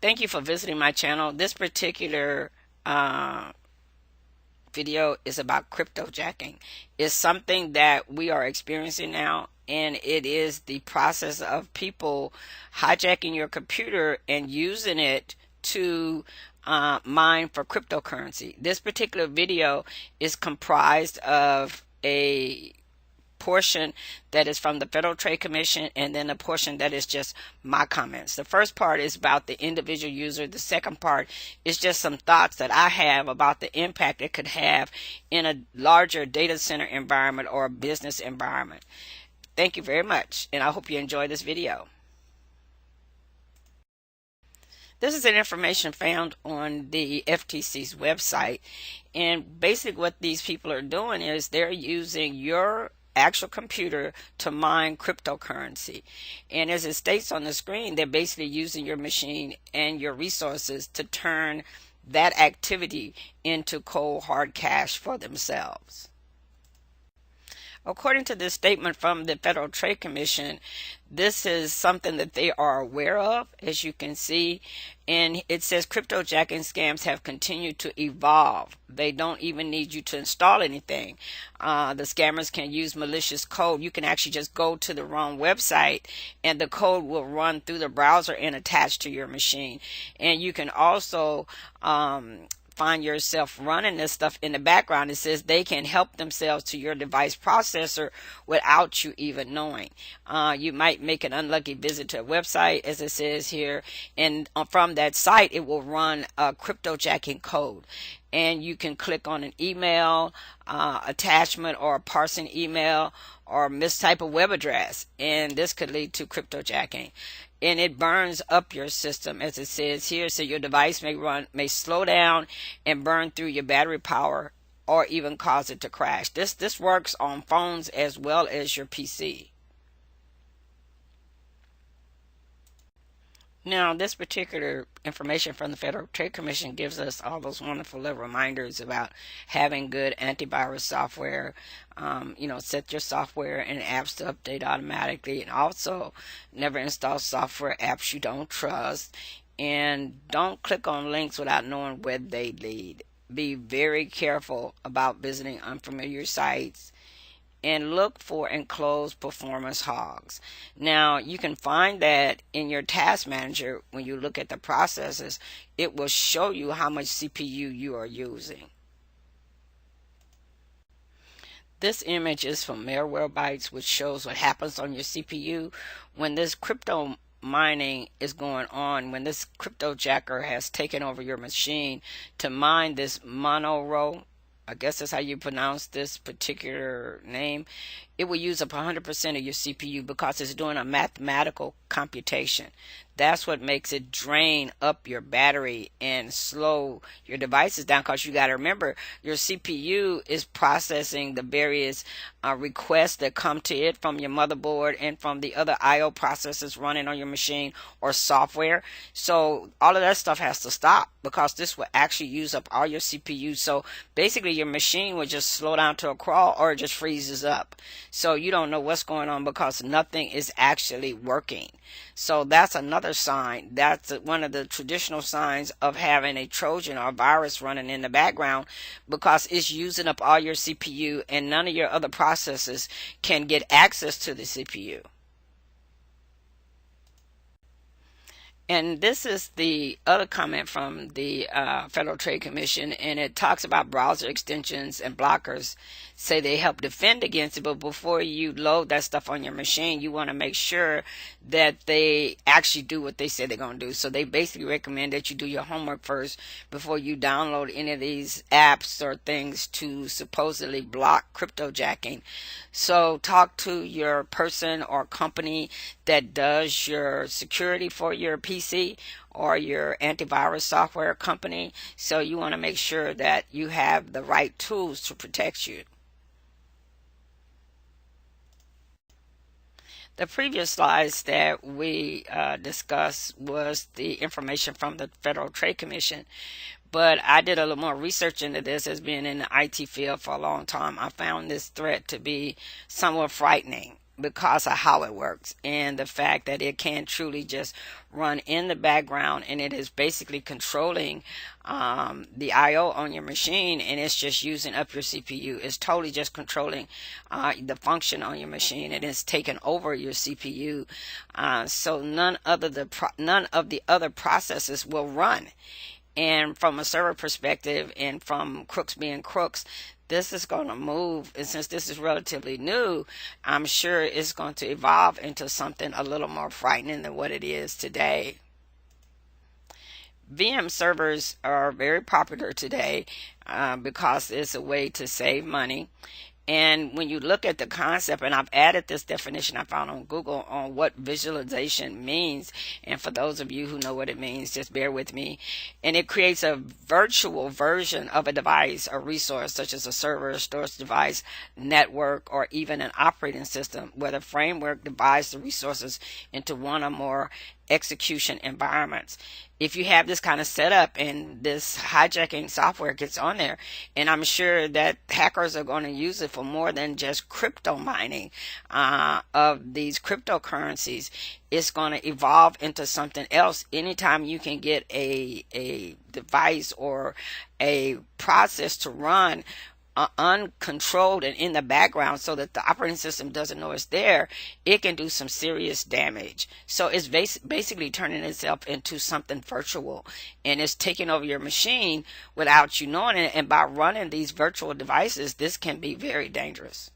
Thank you for visiting my channel. This particular video is about cryptojacking. It's something that we are experiencing now, and it is the process of people hijacking your computer and using it to mine for cryptocurrency. This particular video is comprised of a portion that is from the Federal Trade Commission, and then a portion that is just my comments. The first part is about the individual user. The second part is just some thoughts that I have about the impact it could have in a larger data center environment or a business environment. Thank you very much, and I hope you enjoy this video. This is an information found on the FTC's website, and basically what these people are doing is they're using your actual computer to mine cryptocurrency. And as it states on the screen, they're basically using your machine and your resources to turn that activity into cold hard cash for themselves. According to this statement from the Federal Trade Commission, this is something that they are aware of, as you can see, and it says cryptojacking scams have continued to evolve. They don't even need you to install anything. The scammers can use malicious code. You can actually just go to the wrong website and the code will run through the browser and attach to your machine. And you can also find yourself running this stuff in the background. It says they can help themselves to your device processor without you even knowing. You might make an unlucky visit to a website, as it says here, and from that site it will run a cryptojacking code, and you can click on an email attachment or a parsing email or mistype a web address, and this could lead to cryptojacking. And it burns up your system, as it says here, so your device may slow down and burn through your battery power or even cause it to crash. This works on phones as well as your PC. Now, this particular information from the Federal Trade Commission gives us all those wonderful little reminders about having good antivirus software. Set your software and apps to update automatically, and also never install software apps you don't trust, and don't click on links without knowing where they lead. Be very careful about visiting unfamiliar sites, and look for enclosed performance hogs. Now, you can find that in your task manager. When you look at the processes, it will show you how much CPU you are using. This image is from Malwarebytes, which shows what happens on your CPU when this crypto mining is going on, when this cryptojacker has taken over your machine to mine this monero. I guess that's how you pronounce this particular name. It will use up 100% of your CPU because it's doing a mathematical computation. That's what makes it drain up your battery and slow your devices down, because you got to remember your CPU is processing the various requests that come to it from your motherboard and from the other I/O processors running on your machine or software. So all of that stuff has to stop, because this will actually use up all your CPU. So basically your machine will just slow down to a crawl, or it just freezes up. So you don't know what's going on because nothing is actually working. So that's another sign. That's one of the traditional signs of having a Trojan or virus running in the background, because it's using up all your CPU and none of your other processes can get access to the CPU. And this is the other comment from the Federal Trade Commission, and it talks about browser extensions and blockers. Say they help defend against it, but before you load that stuff on your machine, you want to make sure that they actually do what they say they're going to do. So they basically recommend that you do your homework first before you download any of these apps or things to supposedly block cryptojacking. So talk to your person or company that does your security for your PC or your antivirus software company. So you want to make sure that you have the right tools to protect you. The previous slides that we discussed was the information from the Federal Trade Commission, but I did a little more research into this. As being in the IT field for a long time, I found this threat to be somewhat frightening, because of how it works and the fact that it can truly just run in the background, and it is basically controlling the IO on your machine, and it's just using up your CPU. It's totally just controlling the function on your machine, and it's taking over your CPU. So none of the other processes will run. And from a server perspective, and from crooks being crooks, this is going to move, and since this is relatively new, I'm sure it's going to evolve into something a little more frightening than what it is today. VM servers are very popular today because it's a way to save money. And when you look at the concept, and I've added this definition I found on Google on what visualization means, and for those of you who know what it means, just bear with me. And it creates a virtual version of a device or resource, such as a server, storage device, network, or even an operating system, where the framework divides the resources into one or more execution environments. If you have this kind of setup and this hijacking software gets on there, and I'm sure that hackers are going to use it for more than just crypto mining of these cryptocurrencies, it's going to evolve into something else. Anytime you can get a device or a process to run uncontrolled and in the background so that the operating system doesn't know it's there, it can do some serious damage. So it's basically turning itself into something virtual, and it's taking over your machine without you knowing it. And by running these virtual devices, this can be very dangerous.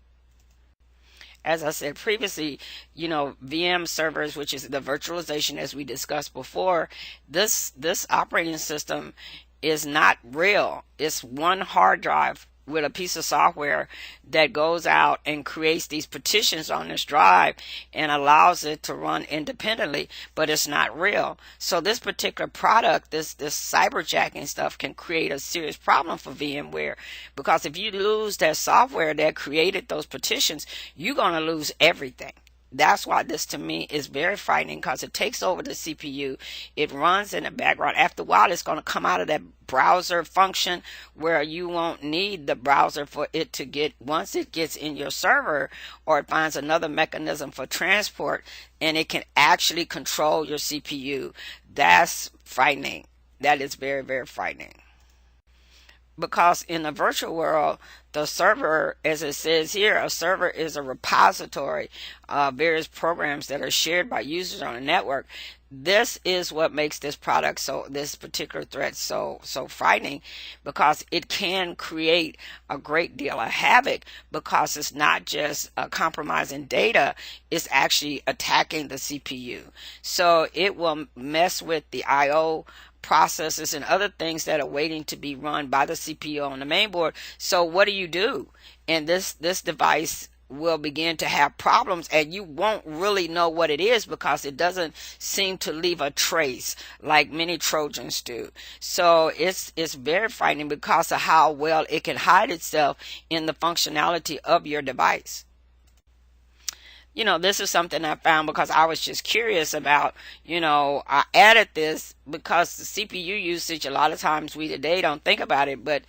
As I said previously, VM servers, which is the virtualization as we discussed before, this operating system is not real. It's one hard drive with a piece of software that goes out and creates these partitions on this drive and allows it to run independently, but it's not real. So this particular product, this cyberjacking stuff, can create a serious problem for VMware, because if you lose that software that created those partitions, you're going to lose everything. That's why this to me is very frightening, because it takes over the CPU. It runs in the background. After a while, it's going to come out of that browser function where you won't need the browser for it to get, once it gets in your server or it finds another mechanism for transport, and it can actually control your CPU. That's frightening. That is very, very frightening. Because in the virtual world, the server, as it says here, a server is a repository of various programs that are shared by users on a network. This is what makes this particular threat so frightening, because it can create a great deal of havoc, because it's not just compromising data, it's actually attacking the CPU. So it will mess with the IO processes and other things that are waiting to be run by the CPU on the main board. So what do? And this device will begin to have problems, and you won't really know what it is, because it doesn't seem to leave a trace like many Trojans do. So it's very frightening because of how well it can hide itself in the functionality of your device. This is something I found because I was just curious about. I added this because the CPU usage, a lot of times we today don't think about it, but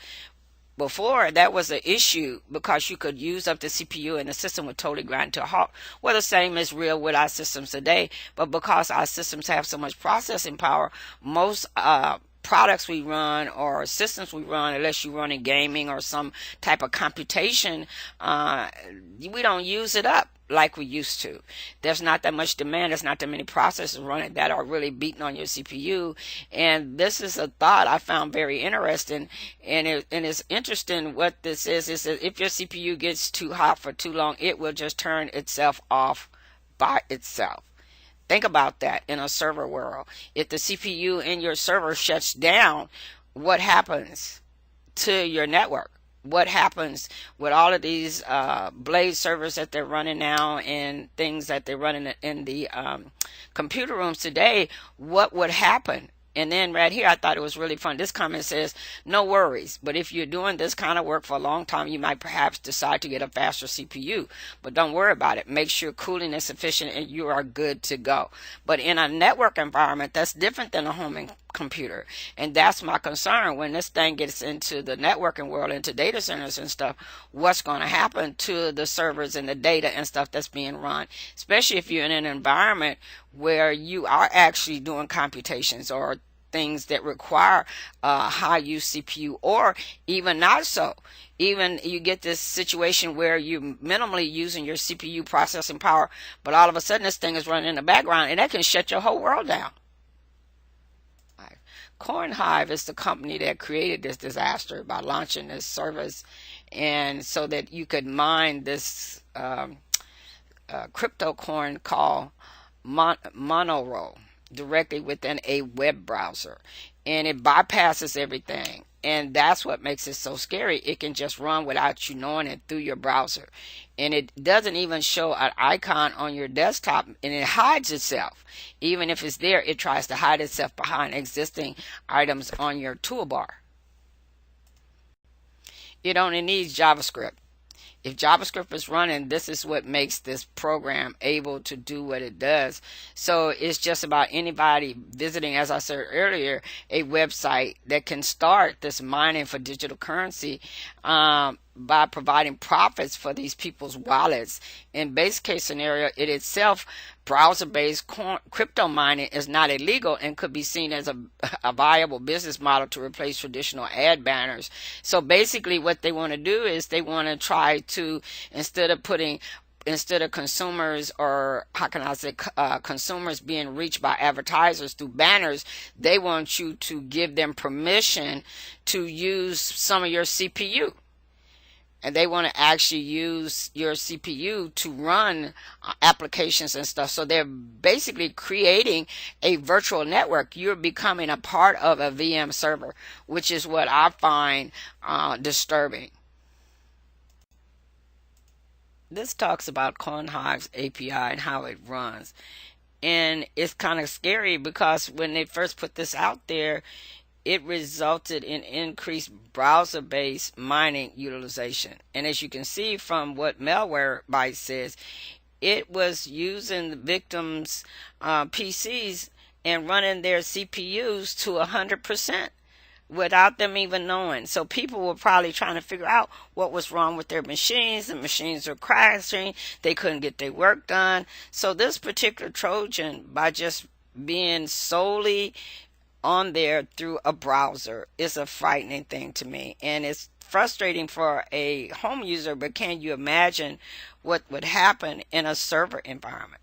before that was an issue, because you could use up the CPU and the system would totally grind to a halt. Well, the same is real with our systems today, but because our systems have so much processing power, most products we run or systems we run, unless you run in gaming or some type of computation, we don't use it up like we used to. There's not that much demand. There's not that many processors running that are really beating on your CPU. And this is a thought I found very interesting. And it's interesting what this is that if your CPU gets too hot for too long, it will just turn itself off by itself. Think about that in a server world. If the CPU in your server shuts down, what happens to your network? What happens with all of these Blaze servers that they're running now and things that they're running in the computer rooms today? What would happen? And then right here, I thought it was really fun. This comment says, no worries, but if you're doing this kind of work for a long time, you might perhaps decide to get a faster CPU. But don't worry about it. Make sure cooling is sufficient and you are good to go. But in a network environment, that's different than a home computer. And that's my concern. When this thing gets into the networking world, into data centers and stuff, what's going to happen to the servers and the data and stuff that's being run, especially if you're in an environment where you are actually doing computations or things that require high use CPU, or even not so. Even you get this situation where you're minimally using your CPU processing power, but all of a sudden this thing is running in the background and that can shut your whole world down. CoinHive is the company that created this disaster by launching this service, and so that you could mine this crypto coin called Monero directly within a web browser, and it bypasses everything. And that's what makes it so scary. It can just run without you knowing it through your browser, and it doesn't even show an icon on your desktop, and it hides itself. Even if it's there, it tries to hide itself behind existing items on your toolbar. It only needs JavaScript. If JavaScript is running, this is what makes this program able to do what it does. So it's just about anybody visiting, as I said earlier, a website that can start this mining for digital currency by providing profits for these people's wallets. In base case scenario, it itself, browser-based crypto mining is not illegal and could be seen as a viable business model to replace traditional ad banners. So basically what they want to do is they want to try to, instead of consumers, or how can I say, consumers being reached by advertisers through banners, they want you to give them permission to use some of your CPU. And they want to actually use your CPU to run applications and stuff. So they're basically creating a virtual network. You're becoming a part of a VM server, which is what I find disturbing. This talks about CoinHive's API and how it runs. And it's kind of scary because when they first put this out there, it resulted in increased browser-based mining utilization. And as you can see from what Malwarebytes says, it was using the victims' PCs and running their CPUs to 100% without them even knowing. So people were probably trying to figure out what was wrong with their machines. The machines were crashing. They couldn't get their work done. So this particular Trojan, by just being solely on there through a browser, is a frightening thing to me, and it's frustrating for a home user. But can you imagine what would happen in a server environment?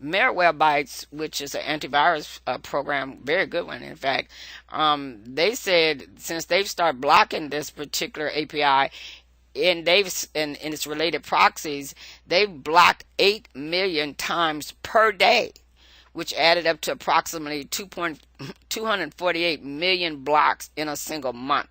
Malwarebytes, which is an antivirus program, very good one in fact, they said since they've started blocking this particular API, and its related proxies, they've blocked 8 million times per day, which added up to approximately 248 million blocks in a single month.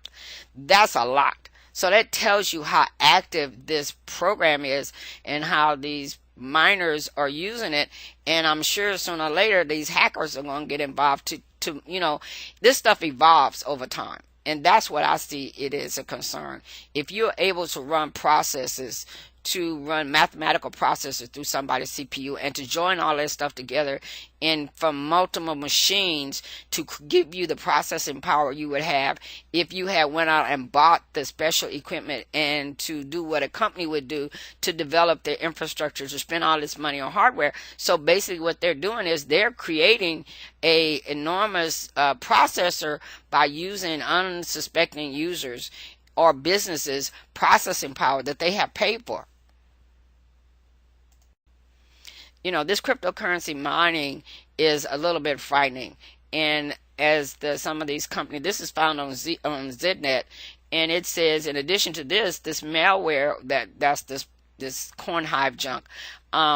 That's a lot. So that tells you how active this program is and how these miners are using it. And I'm sure sooner or later these hackers are going to get involved to this stuff evolves over time. And that's what I see it is a concern. If you're able to run processes, to run mathematical processes through somebody's CPU, and to join all that stuff together and from multiple machines to give you the processing power you would have if you had went out and bought the special equipment, and to do what a company would do to develop their infrastructure, to spend all this money on hardware. So basically what they're doing is they're creating a enormous processor by using unsuspecting users or businesses' processing power that they have paid for. This cryptocurrency mining is a little bit frightening. And as some of these companies, this is found on ZNet, and it says in addition to this malware that's this CoinHive junk,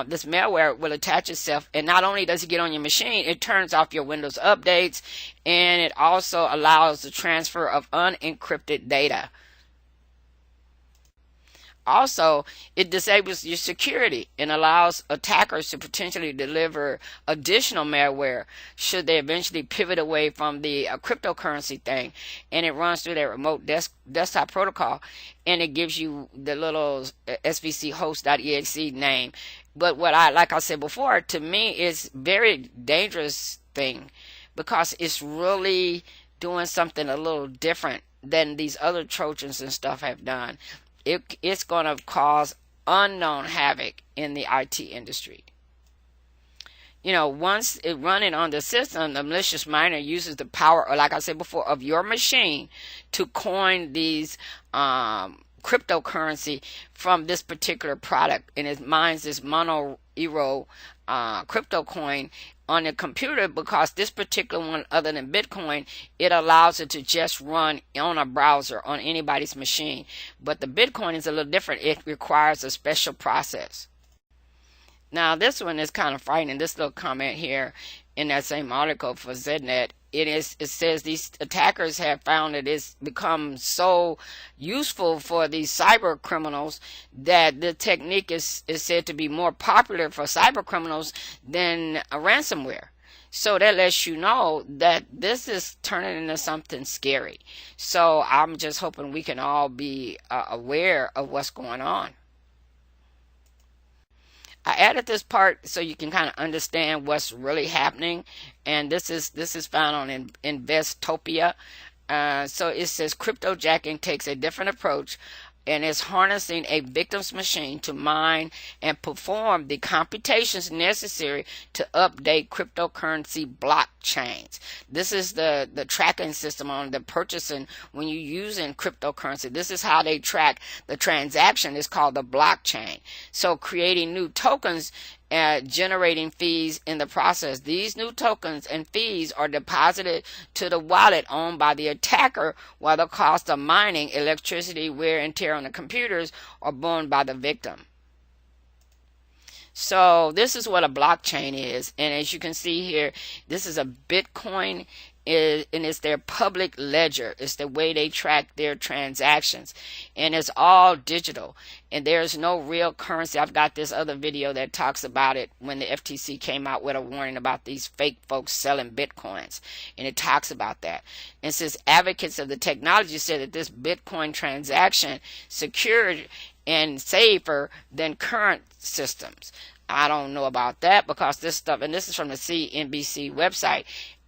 this malware will attach itself, and not only does it get on your machine, it turns off your Windows updates, and it also allows the transfer of unencrypted data. Also, it disables your security and allows attackers to potentially deliver additional malware should they eventually pivot away from the cryptocurrency thing. And it runs through that remote desktop protocol, and it gives you the little svchost.exe name. But like I said before, to me, it's very dangerous thing because it's really doing something a little different than these other Trojans and stuff have done. It's going to cause unknown havoc in the IT industry. Once it running on the system, the malicious miner uses the power, or like I said before, of your machine to coin these cryptocurrency from this particular product, and it mines this mono euro crypto coin on the computer, because this particular one, other than Bitcoin, it allows it to just run on a browser on anybody's machine. But the Bitcoin is a little different. It requires a special process. Now, this one is kind of frightening. This little comment here in that same article for ZNet, it says these attackers have found that it's become so useful for these cyber criminals that the technique is said to be more popular for cyber criminals than a ransomware. So that lets you know that this is turning into something scary. So I'm just hoping we can all be aware of what's going on. I added this part so you can kind of understand what's really happening, and this is found on Investopia. So it says cryptojacking takes a different approach and is harnessing a victim's machine to mine and perform the computations necessary to update cryptocurrency blockchains. This is the tracking system on the purchasing when you're using cryptocurrency. This is how they track the transaction. It's called the blockchain. So creating new tokens, generating fees in the process. These new tokens and fees are deposited to the wallet owned by the attacker, while the cost of mining, electricity, wear and tear on the computers are borne by the victim. So this is what a blockchain is, and as you can see here, this is a Bitcoin, and it's their public ledger. It's the way they track their transactions, and it's all digital, and there's no real currency. I've got this other video that talks about it when the FTC came out with a warning about these fake folks selling Bitcoins, and it talks about that. And says advocates of the technology said that this Bitcoin transaction secured and safer than current systems. I don't know about that, because this stuff, and this is from the CNBC website,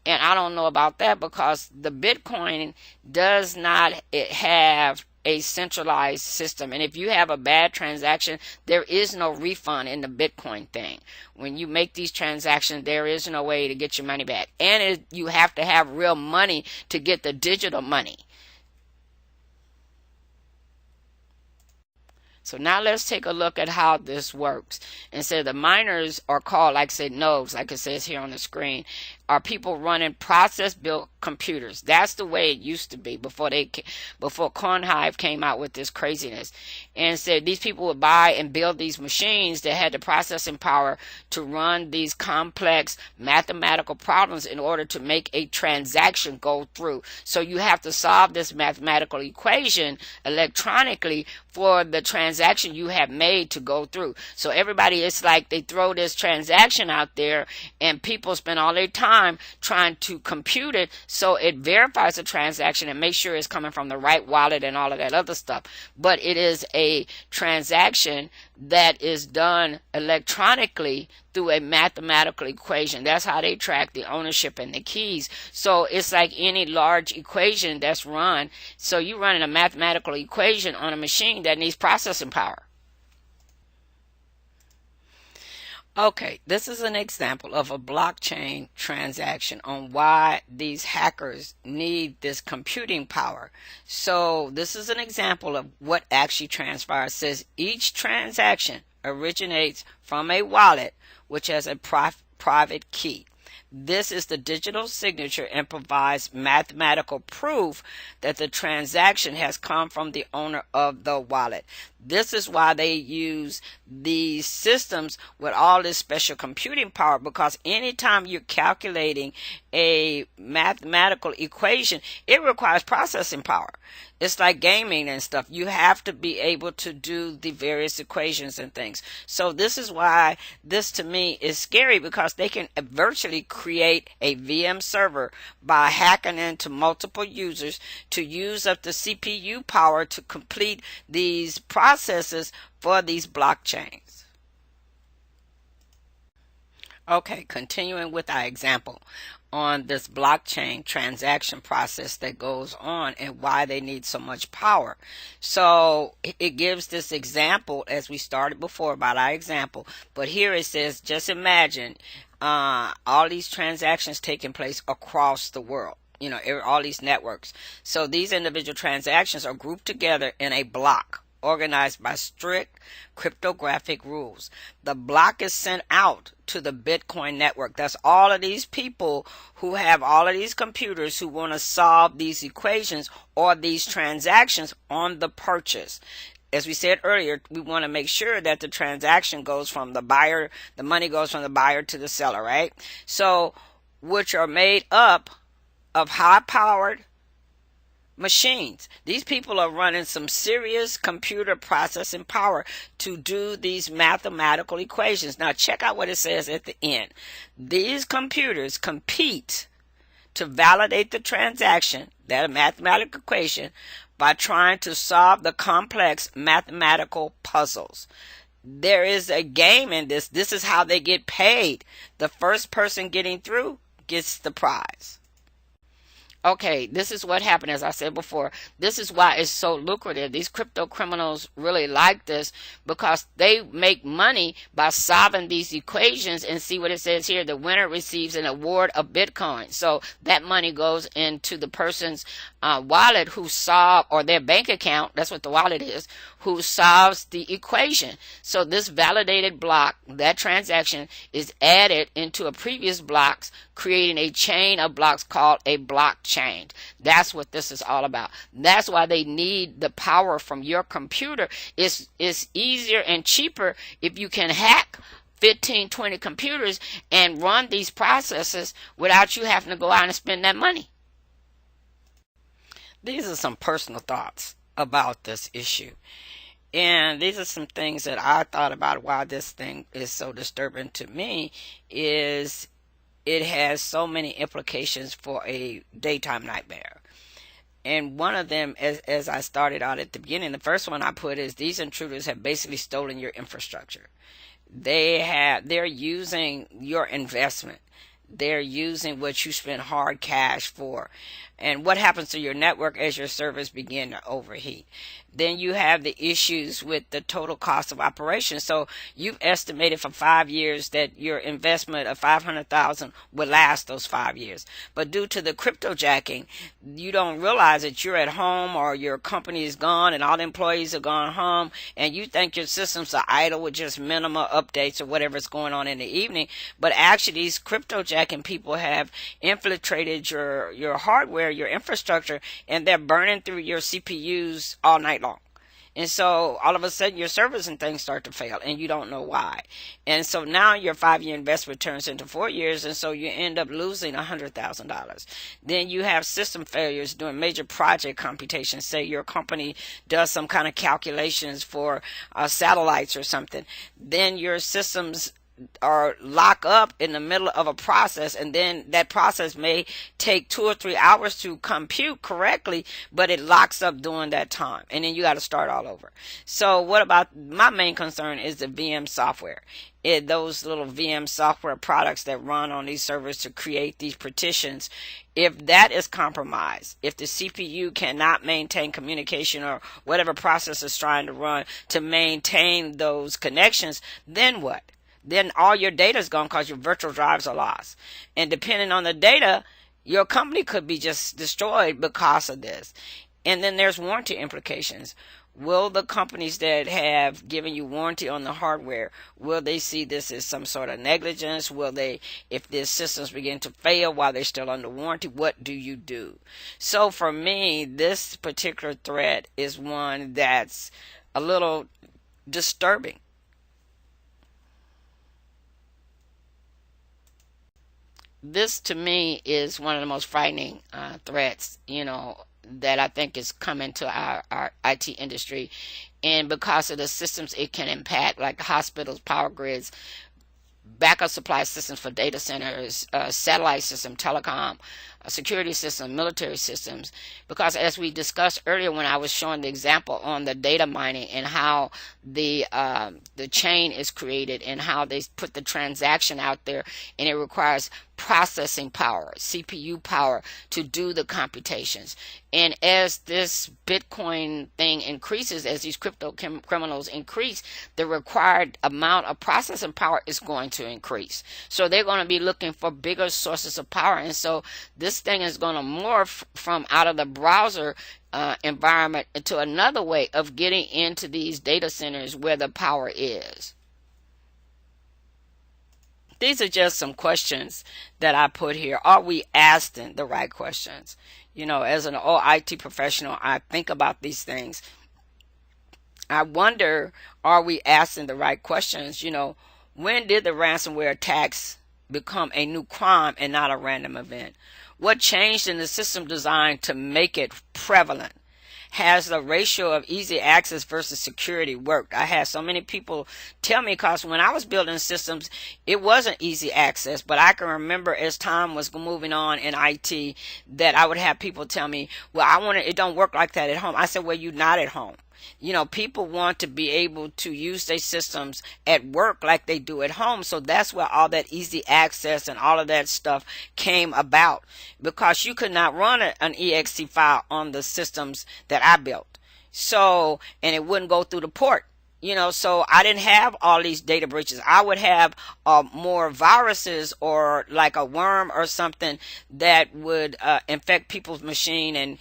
and I don't know about that because the Bitcoin does not have a centralized system. And if you have a bad transaction, there is no refund in the Bitcoin thing. When you make these transactions, there is no way to get your money back. And you have to have real money to get the digital money. So now let's take a look at how this works. And so the miners are called, like I said, nodes, like it says here on the screen, are people running process-built computers. That's the way it used to be before Kornhive came out with this craziness. And said these people would buy and build these machines that had the processing power to run these complex mathematical problems in order to make a transaction go through. So you have to solve this mathematical equation electronically for the transaction you have made to go through. So everybody, it's like they throw this transaction out there and people spend all their time trying to compute it so it verifies the transaction and makes sure it's coming from the right wallet and all of that other stuff. But it is a transaction that is done electronically through a mathematical equation. That's how they track the ownership and the keys. So it's like any large equation that's run. So you're running a mathematical equation on a machine that needs processing power. Okay, this is an example of a blockchain transaction on why these hackers need this computing power. So this is an example of what actually transpires. It says each transaction originates from a wallet which has a private key. This is the digital signature and provides mathematical proof that the transaction has come from the owner of the wallet. This is why they use these systems with all this special computing power, because anytime you're calculating a mathematical equation, it requires processing power. It's like gaming and stuff. You have to be able to do the various equations and things. So this is why this to me is scary, because they can virtually create a VM server by hacking into multiple users to use up the CPU power to complete these processes for these blockchains. Okay, continuing with our example on this blockchain transaction process that goes on and why they need so much power. So it gives this example as we started before about our example, but here it says just imagine all these transactions taking place across the world. You know, all these networks. So these individual transactions are grouped together in a block organized by strict cryptographic rules. The block is sent out to the Bitcoin network. That's all of these people who have all of these computers who want to solve these equations or these transactions on the purchase. As we said earlier, we want to make sure that the transaction goes from the buyer, the money goes from the buyer to the seller, right? So, which are made up of high powered machines. These people are running some serious computer processing power to do these mathematical equations. Now check out what it says at the end. These computers compete to validate the transaction, that mathematical equation, by trying to solve the complex mathematical puzzles. There is a game in this. This is how they get paid. The first person getting through gets the prize. Okay, this is what happened, as I said before. This is why it's so lucrative. These crypto criminals really like this because they make money by solving these equations. And see what it says here. The winner receives an award of Bitcoin. So that money goes into the person's wallet who solved, or their bank account, that's what the wallet is, who solves the equation. So this validated block, that transaction, is added into a previous blocks, creating a chain of blocks called a blockchain. That's what this is all about. That's why they need the power from your computer. It's easier and cheaper if you can hack 15, 20 computers and run these processes without you having to go out and spend that money. These are some personal thoughts about this issue. And these are some things that I thought about why this thing is so disturbing to me is it has so many implications for a daytime nightmare. And one of them, as I started out at the beginning, the first one I put is these intruders have basically stolen your infrastructure. They're using your investment. They're using what you spend hard cash for. And what happens to your network as your servers begin to overheat? Then you have the issues with the total cost of operation. So you've estimated for 5 years that your investment of $500,000 will last those 5 years. But due to the cryptojacking, you don't realize that you're at home or your company is gone and all the employees have gone home and you think your systems are idle with just minimal updates or whatever's going on in the evening. But actually these cryptojacking people have infiltrated your hardware, your infrastructure, and they're burning through your CPUs all night long. And so all of a sudden your servers and things start to fail and you don't know why. And so now your 5-year investment turns into 4 years, and so you end up losing $100,000. Then you have system failures doing major project computations. Say your company does some kind of calculations for satellites or something. Then your systems or lock up in the middle of a process, and then that process may take 2 or 3 hours to compute correctly, but it locks up during that time, and then you got to start all over. So what about, my main concern is the VM software. Those little VM software products that run on these servers to create these partitions, if that is compromised, if the CPU cannot maintain communication or whatever process is trying to run to maintain those connections, then what? Then all your data is gone because your virtual drives are lost. And depending on the data, your company could be just destroyed because of this. And then there's warranty implications. Will the companies that have given you warranty on the hardware, will they see this as some sort of negligence? Will they, if their systems begin to fail while they're still under warranty, what do you do? So for me, this particular threat is one that's a little disturbing. This to me is one of the most frightening threats, that I think is coming to our IT industry. And because of the systems it can impact, like hospitals, power grids, backup supply systems for data centers, satellite system, telecom, security systems, military systems, because as we discussed earlier when I was showing the example on the data mining and how the chain is created and how they put the transaction out there, and it requires processing power, CPU power to do the computations. And as this Bitcoin thing increases, as these crypto criminals increase, the required amount of processing power is going to increase. So they're going to be looking for bigger sources of power. And so this thing is going to morph from out of the browser environment into another way of getting into these data centers where the power is. These are just some questions that I put here. Are we asking the right questions? You know, as an old IT professional, I think about these things. I wonder, are we asking the right questions? You know, when did the ransomware attacks become a new crime and not a random event? What changed in the system design to make it prevalent? Has the ratio of easy access versus security worked? I had so many people tell me, because when I was building systems, it wasn't easy access, but I can remember as time was moving on in IT that I would have people tell me, well, it don't work like that at home. I said, well, you're not at home. You know, people want to be able to use their systems at work like they do at home. So that's where all that easy access and all of that stuff came about, because you could not run an exe file on the systems that I built. So, and it wouldn't go through the port. You know, so I didn't have all these data breaches. I would have more viruses or like a worm or something that would infect people's machine and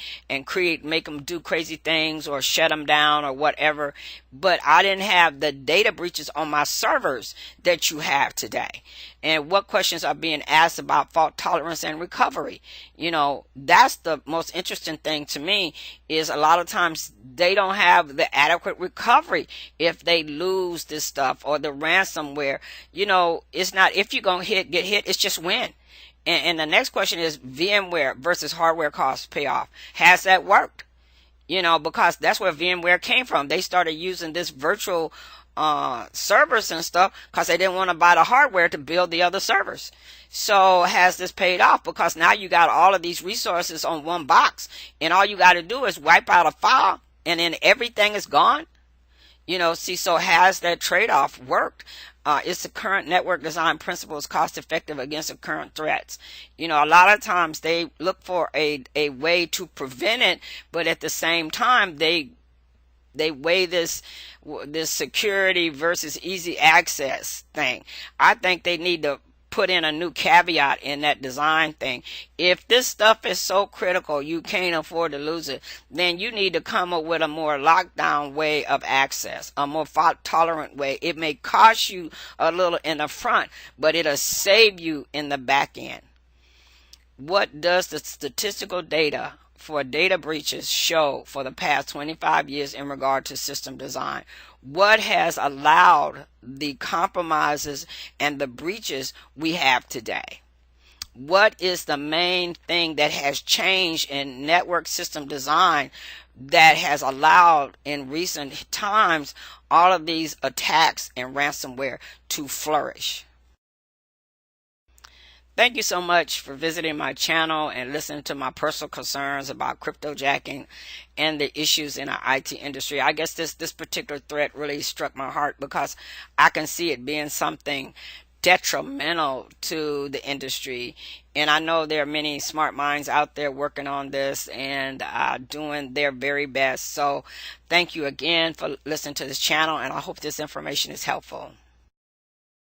make them do crazy things or shut them down or whatever. But I didn't have the data breaches on my servers that you have today. And what questions are being asked about fault tolerance and recovery? You know, that's the most interesting thing to me, is a lot of times they don't have the adequate recovery if they lose this stuff or the ransomware. You know, it's not if you're going to get hit, it's just when. And the next question is VMware versus hardware cost payoff. Has that worked? You know, because that's where VMware came from. They started using this virtual servers and stuff because they didn't want to buy the hardware to build the other servers. So has this paid off? Because now you got all of these resources on one box, and all you got to do is wipe out a file and then everything is gone. You know, see, so has that trade-off worked? Is the current network design principles cost effective against the current threats? You know, a lot of times they look for a way to prevent it, but at the same time they weigh this security versus easy access thing. I think they need to put in a new caveat in that design thing. If this stuff is so critical you can't afford to lose it, then you need to come up with a more lockdown way of access, a more fault tolerant way. It may cost you a little in the front, but it'll save you in the back end. What does the statistical data for data breaches show for the past 25 years in regard to system design? What has allowed the compromises and the breaches we have today? What is the main thing that has changed in network system design that has allowed in recent times all of these attacks and ransomware to flourish? Thank you so much for visiting my channel and listening to my personal concerns about cryptojacking and the issues in our IT industry. I guess this particular threat really struck my heart because I can see it being something detrimental to the industry. And I know there are many smart minds out there working on this and doing their very best. So thank you again for listening to this channel, and I hope this information is helpful.